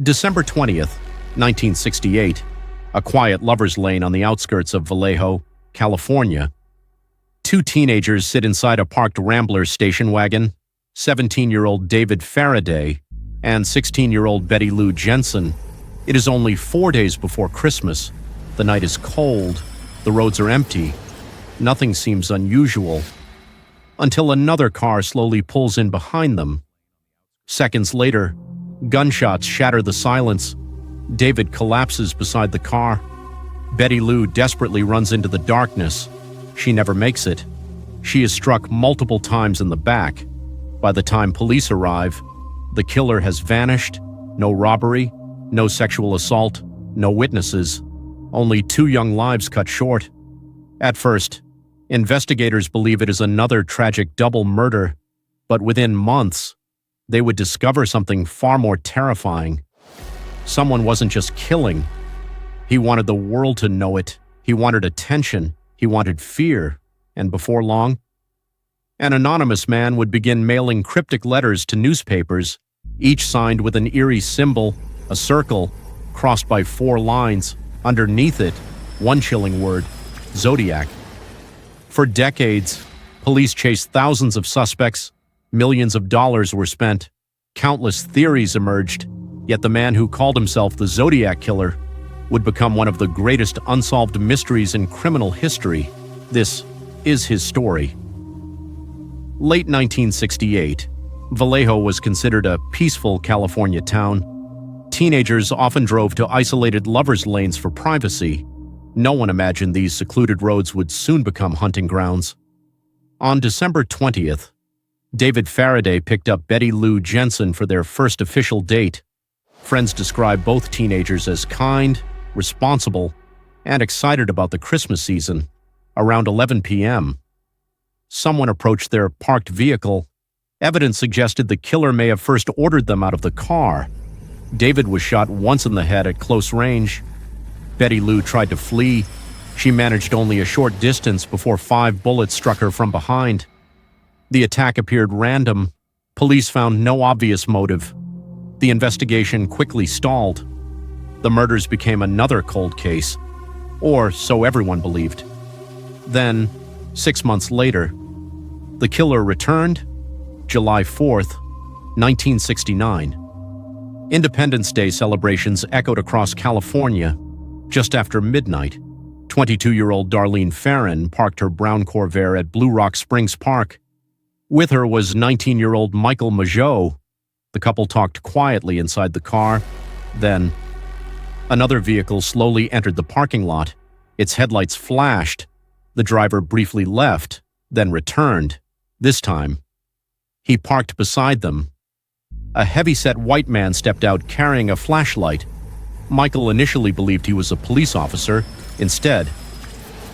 December 20th, 1968, a quiet lover's lane on the outskirts of Vallejo, California. Two teenagers sit inside a parked Rambler station wagon, 17-year-old David Faraday and 16-year-old Betty Lou Jensen. It is only 4 days before Christmas. The night is cold, the roads are empty. Nothing seems unusual, until another car slowly pulls in behind them. Seconds later, gunshots shatter the silence. David collapses beside the car. Betty Lou desperately runs into the darkness. She never makes it. She is struck multiple times in the back. By the time police arrive, the killer has vanished. No robbery, no sexual assault, no witnesses. Only 2 young lives cut short. At first, investigators believe it is another tragic double murder, but within months, they would discover something far more terrifying. Someone wasn't just killing. He wanted the world to know it. He wanted attention. He wanted fear. And before long, an anonymous man would begin mailing cryptic letters to newspapers, each signed with an eerie symbol, a circle, crossed by 4 lines. Underneath it, one chilling word: Zodiac. For decades, police chased thousands of suspects. Millions of dollars were spent. Countless theories emerged. Yet the man who called himself the Zodiac Killer would become one of the greatest unsolved mysteries in criminal history. This is his story. Late 1968, Vallejo was considered a peaceful California town. Teenagers often drove to isolated lovers' lanes for privacy. No one imagined these secluded roads would soon become hunting grounds. On December 20th, David Faraday picked up Betty Lou Jensen for their first official date. Friends describe both teenagers as kind, responsible, and excited about the Christmas season. Around 11 p.m., someone approached their parked vehicle. Evidence suggested the killer may have first ordered them out of the car. David was shot once in the head at close range. Betty Lou tried to flee. She managed only a short distance before 5 bullets struck her from behind. The attack appeared random. Police found no obvious motive. The investigation quickly stalled. The murders became another cold case, or so everyone believed. Then, 6 months later, the killer returned, July 4th, 1969. Independence Day celebrations echoed across California. Just after midnight, 22-year-old Darlene Farron parked her brown Corvair at Blue Rock Springs Park. With her was 19-year-old Michael Majot. The couple talked quietly inside the car. Then, another vehicle slowly entered the parking lot. Its headlights flashed. The driver briefly left, then returned. This time, he parked beside them. A heavy-set white man stepped out carrying a flashlight. Michael initially believed he was a police officer. Instead,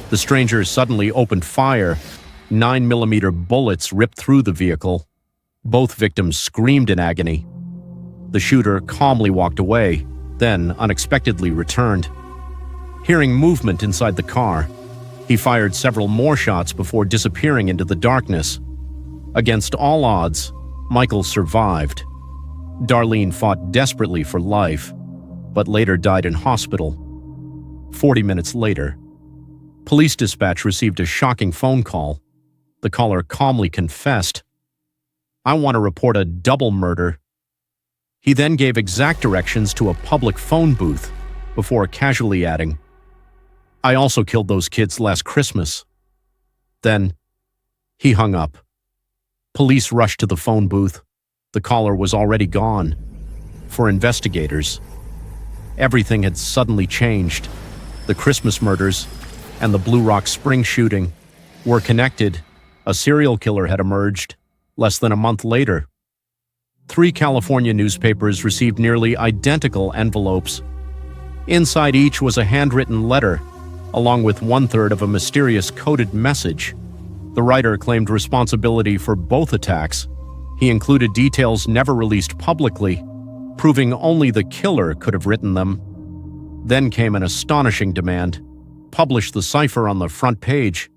the stranger suddenly opened fire. 9mm bullets ripped through the vehicle. Both victims screamed in agony. The shooter calmly walked away, then unexpectedly returned. Hearing movement inside the car, he fired several more shots before disappearing into the darkness. Against all odds, Michael survived. Darlene fought desperately for life, but later died in hospital. 40 minutes later, police dispatch received a shocking phone call. The caller calmly confessed, "I want to report a double murder." He then gave exact directions to a public phone booth before casually adding, "I also killed those kids last Christmas." Then, he hung up. Police rushed to the phone booth. The caller was already gone. For investigators, everything had suddenly changed. The Christmas murders and the Blue Rock Spring shooting were connected. A serial killer had emerged less than a month later. 3 California newspapers received nearly identical envelopes. Inside each was a handwritten letter, along with 1/3 of a mysterious coded message. The writer claimed responsibility for both attacks. He included details never released publicly, proving only the killer could have written them. Then came an astonishing demand: publish the cipher on the front page,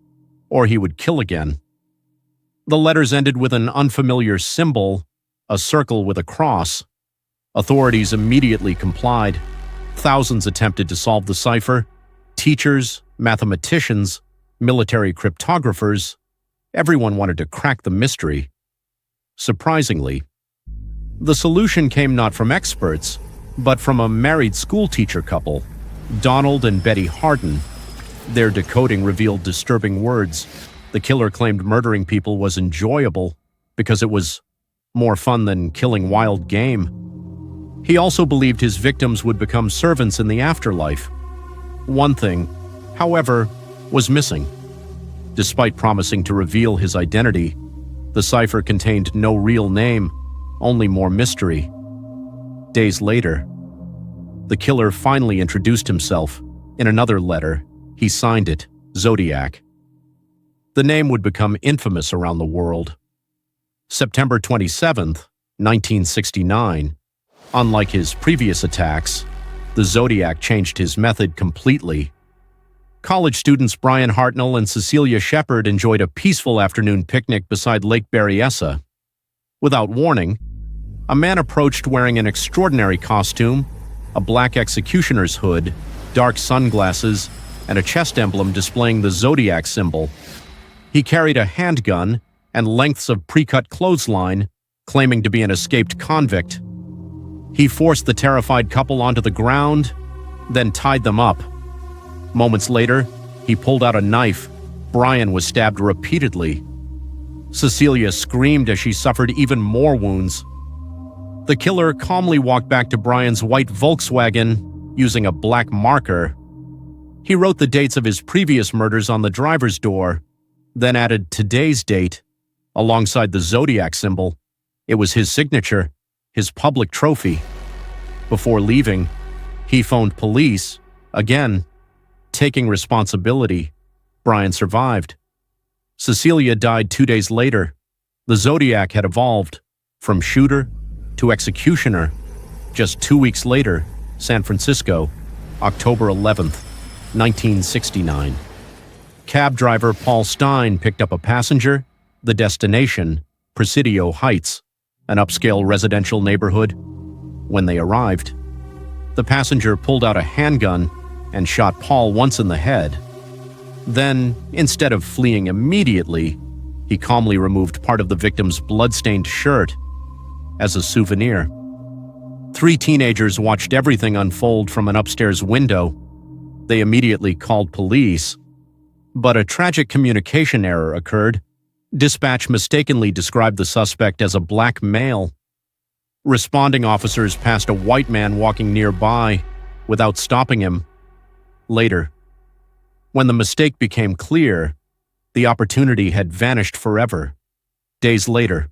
or he would kill again. The letters ended with an unfamiliar symbol, a circle with a cross. Authorities immediately complied. Thousands attempted to solve the cipher. Teachers, mathematicians, military cryptographers, everyone wanted to crack the mystery. Surprisingly, the solution came not from experts, but from a married schoolteacher couple, Donald and Betty Harden. Their decoding revealed disturbing words. The killer claimed murdering people was enjoyable because it was more fun than killing wild game. He also believed his victims would become servants in the afterlife. One thing, however, was missing. Despite promising to reveal his identity, the cipher contained no real name, only more mystery. Days later, the killer finally introduced himself. In another letter, he signed it, Zodiac. The name would become infamous around the world. September 27, 1969. Unlike his previous attacks, the Zodiac changed his method completely. College students Brian Hartnell and Cecilia Shepard enjoyed a peaceful afternoon picnic beside Lake Berryessa. Without warning, a man approached wearing an extraordinary costume, a black executioner's hood, dark sunglasses, and a chest emblem displaying the Zodiac symbol. He carried a handgun and lengths of pre-cut clothesline, claiming to be an escaped convict. He forced the terrified couple onto the ground, then tied them up. Moments later, he pulled out a knife. Brian was stabbed repeatedly. Cecilia screamed as she suffered even more wounds. The killer calmly walked back to Brian's white Volkswagen using a black marker. He wrote the dates of his previous murders on the driver's door, then added today's date alongside the Zodiac symbol. It was his signature, his public trophy. Before leaving, he phoned police, again, taking responsibility. Brian survived. Cecilia died 2 days later. The Zodiac had evolved from shooter to executioner. Just 2 weeks later, San Francisco, October 11th, 1969. Cab driver Paul Stein picked up a passenger, the destination, Presidio Heights, an upscale residential neighborhood. When they arrived, the passenger pulled out a handgun and shot Paul once in the head. Then, instead of fleeing immediately, he calmly removed part of the victim's blood-stained shirt as a souvenir. 3 teenagers watched everything unfold from an upstairs window. They immediately called police, but a tragic communication error occurred. Dispatch mistakenly described the suspect as a black male. Responding officers passed a white man walking nearby without stopping him. Later, when the mistake became clear, the opportunity had vanished forever. Days later,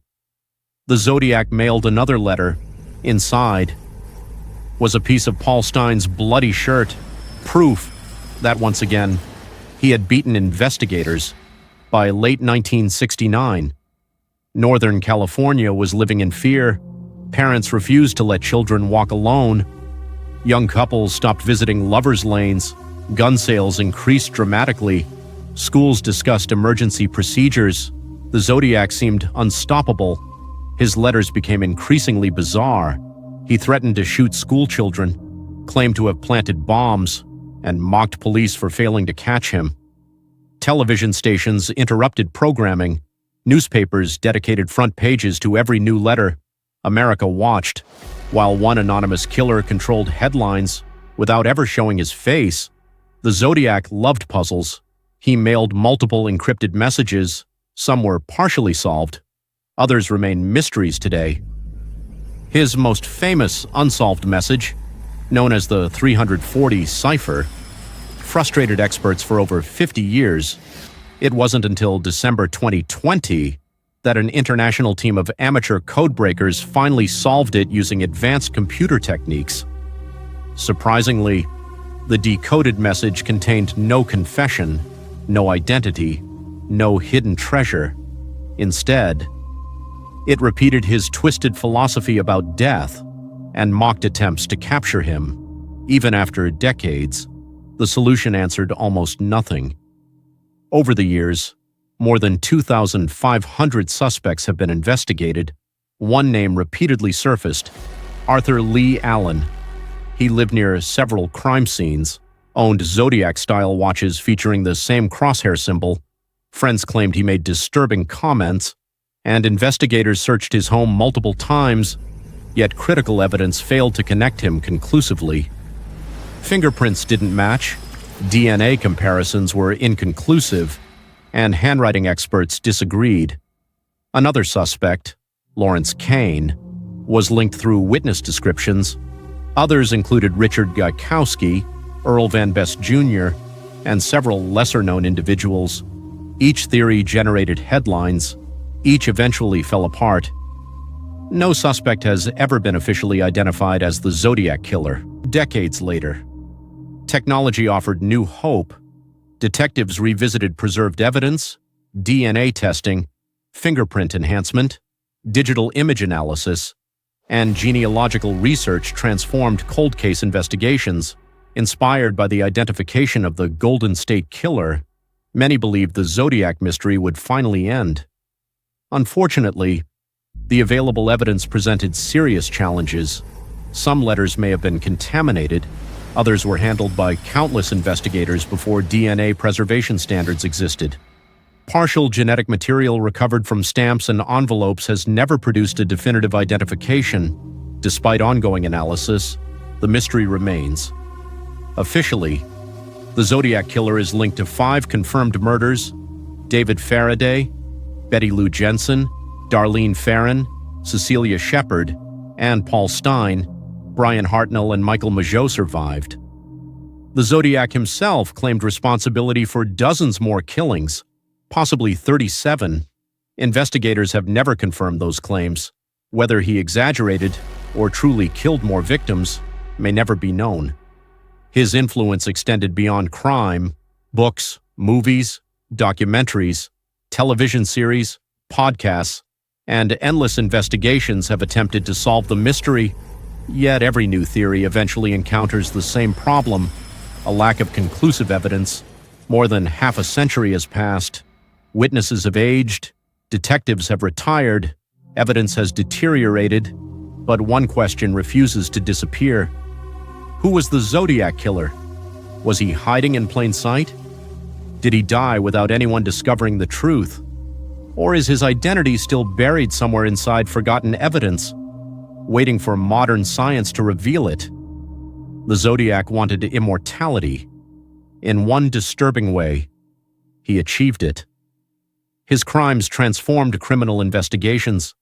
the Zodiac mailed another letter. Inside was a piece of Paul Stein's bloody shirt, proof that, once again, he had beaten investigators. By late 1969, Northern California was living in fear. Parents refused to let children walk alone. Young couples stopped visiting lovers' lanes. Gun sales increased dramatically. Schools discussed emergency procedures. The Zodiac seemed unstoppable. His letters became increasingly bizarre. He threatened to shoot schoolchildren, claimed to have planted bombs, and mocked police for failing to catch him. Television stations interrupted programming. Newspapers dedicated front pages to every new letter. America watched, while one anonymous killer controlled headlines without ever showing his face. The Zodiac loved puzzles. He mailed multiple encrypted messages. Some were partially solved. Others remain mysteries today. His most famous unsolved message, known as the 340 cipher, frustrated experts for over 50 years. It wasn't until December 2020 that an international team of amateur codebreakers finally solved it using advanced computer techniques. Surprisingly, the decoded message contained no confession, no identity, no hidden treasure. Instead, it repeated his twisted philosophy about death and mocked attempts to capture him. Even after decades, the solution answered almost nothing. Over the years, more than 2,500 suspects have been investigated. One name repeatedly surfaced: Arthur Lee Allen. He lived near several crime scenes, owned Zodiac-style watches featuring the same crosshair symbol. Friends claimed he made disturbing comments, and investigators searched his home multiple times, yet critical evidence failed to connect him conclusively. Fingerprints didn't match, DNA comparisons were inconclusive, and handwriting experts disagreed. Another suspect, Lawrence Kane, was linked through witness descriptions. Others included Richard Gaikowski, Earl Van Best Jr., and several lesser-known individuals. Each theory generated headlines. Each eventually fell apart. No suspect has ever been officially identified as the Zodiac Killer. Decades later, technology offered new hope. Detectives revisited preserved evidence, DNA testing, fingerprint enhancement, digital image analysis, and genealogical research transformed cold case investigations. Inspired by the identification of the Golden State Killer, many believed the Zodiac mystery would finally end. Unfortunately, the available evidence presented serious challenges. Some letters may have been contaminated, others were handled by countless investigators before DNA preservation standards existed. Partial genetic material recovered from stamps and envelopes has never produced a definitive identification. Despite ongoing analysis, the mystery remains. Officially, the Zodiac Killer is linked to 5 confirmed murders: David Faraday, Betty Lou Jensen, Darlene Ferrin, Cecilia Shepard, and Paul Stein. Brian Hartnell and Michael Mageau survived. The Zodiac himself claimed responsibility for dozens more killings, possibly 37. Investigators have never confirmed those claims. Whether he exaggerated or truly killed more victims may never be known. His influence extended beyond crime. Books, movies, documentaries, television series, podcasts, and endless investigations have attempted to solve the mystery. Yet every new theory eventually encounters the same problem: a lack of conclusive evidence. More than half a century has passed. Witnesses have aged, detectives have retired, evidence has deteriorated, but one question refuses to disappear. Who was the Zodiac Killer? Was he hiding in plain sight? Did he die without anyone discovering the truth? Or is his identity still buried somewhere inside forgotten evidence, waiting for modern science to reveal it? The Zodiac wanted immortality. In one disturbing way, he achieved it. His crimes transformed criminal investigations,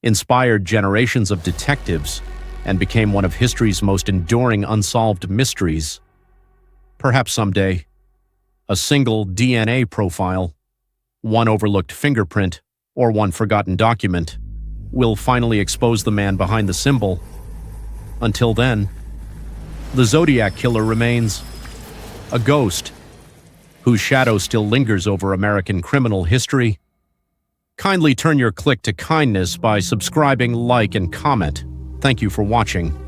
inspired generations of detectives, and became one of history's most enduring unsolved mysteries. Perhaps someday, a single DNA profile, one overlooked fingerprint, or one forgotten document will finally expose the man behind the symbol. Until then, the Zodiac Killer remains a ghost whose shadow still lingers over American criminal history. Kindly turn your click to kindness by subscribing, like, and comment. Thank you for watching.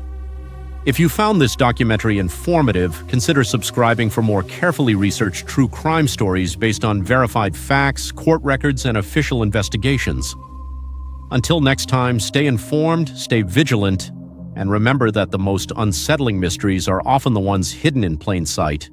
If you found this documentary informative, consider subscribing for more carefully researched true crime stories based on verified facts, court records, and official investigations. Until next time, stay informed, stay vigilant, and remember that the most unsettling mysteries are often the ones hidden in plain sight.